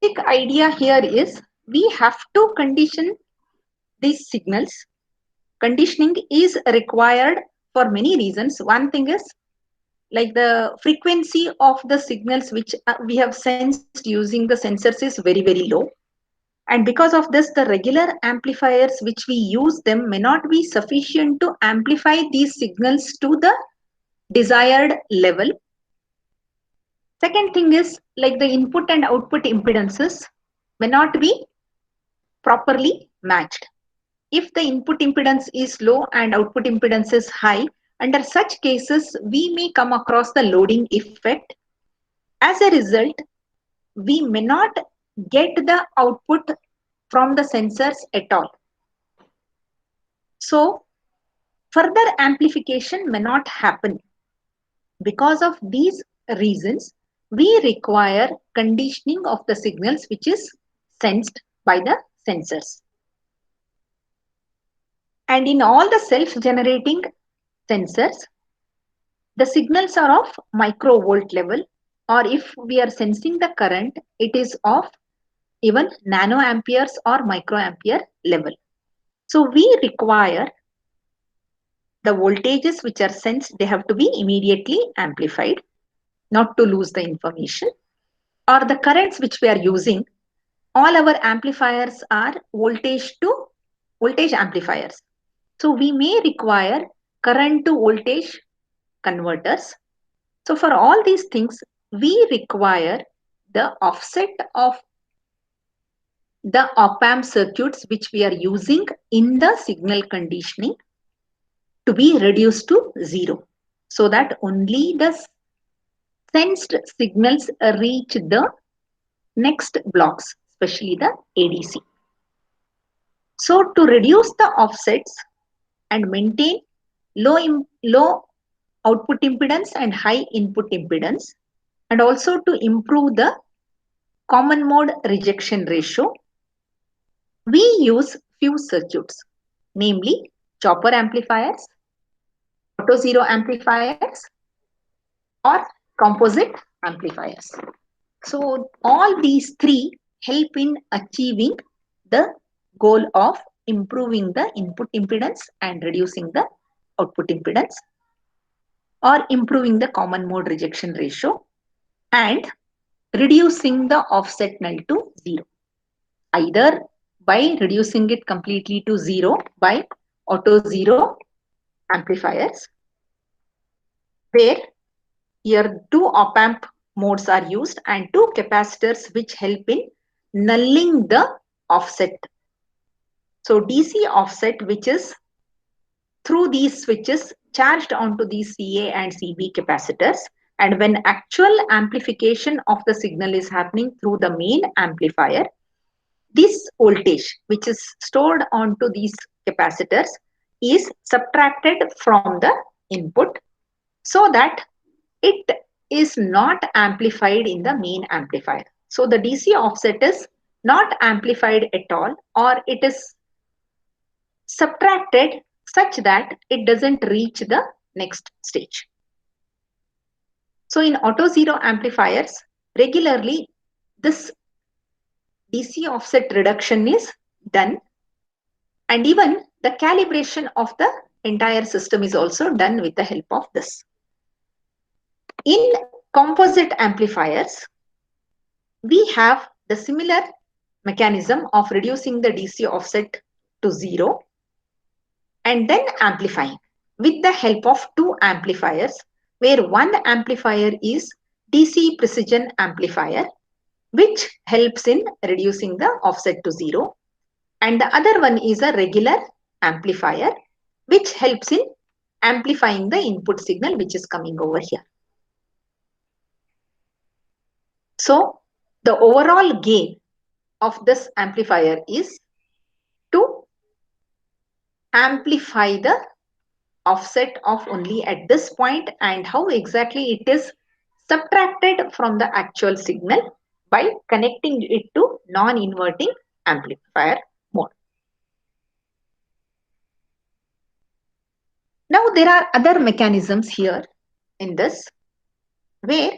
basic idea here is we have to condition these signals. Conditioning is required for many reasons. One thing is like the frequency of the signals which we have sensed using the sensors is very, very low. And because of this, the regular amplifiers which we use them may not be sufficient to amplify these signals to the desired level. Second thing is like the input and output impedances may not be properly matched. If the input impedance is low and output impedance is high, under such cases, we may come across the loading effect. As a result, we may not get the output from the sensors at all. So, further amplification may not happen. Because of these reasons, we require conditioning of the signals which is sensed by the sensors. And in all the self-generating sensors, the signals are of microvolt level, or if we are sensing the current, it is of even nanoamperes or microampere level. So we require the voltages which are sensed, they have to be immediately amplified, not to lose the information. Or the currents which we are using, all our amplifiers are voltage to voltage amplifiers. So we may require current to voltage converters. So for all these things, we require the offset of the op-amp circuits which we are using in the signal conditioning to be reduced to zero, so that only the sensed signals reach the next blocks, especially the ADC. So to reduce the offsets and maintain low output impedance and high input impedance, and also to improve the common mode rejection ratio, we use few circuits, namely chopper amplifiers, auto zero amplifiers, or composite amplifiers. So all these three help in achieving the goal of improving the input impedance and reducing the output impedance, or improving the common mode rejection ratio and reducing the offset null to zero, either by reducing it completely to zero by auto zero amplifiers, where here two op-amp modes are used and two capacitors which help in nulling the offset. So DC offset, which is through these switches charged onto these CA and CB capacitors, and when actual amplification of the signal is happening through the main amplifier, this voltage which is stored onto these capacitors is subtracted from the input so that it is not amplified in the main amplifier. So the DC offset is not amplified at all, or it is subtracted such that it doesn't reach the next stage. So in auto zero amplifiers, regularly this DC offset reduction is done, and even the calibration of the entire system is also done with the help of this. In composite amplifiers, we have the similar mechanism of reducing the DC offset to zero and then amplifying with the help of two amplifiers, where one amplifier is DC precision amplifier, which helps in reducing the offset to zero, and the other one is a regular amplifier, which helps in amplifying the input signal which is coming over here. So the overall gain of this amplifier is to amplify the offset of only at this point, and how exactly it is subtracted from the actual signal by connecting it to non-inverting amplifier mode. Now there are other mechanisms here in this, where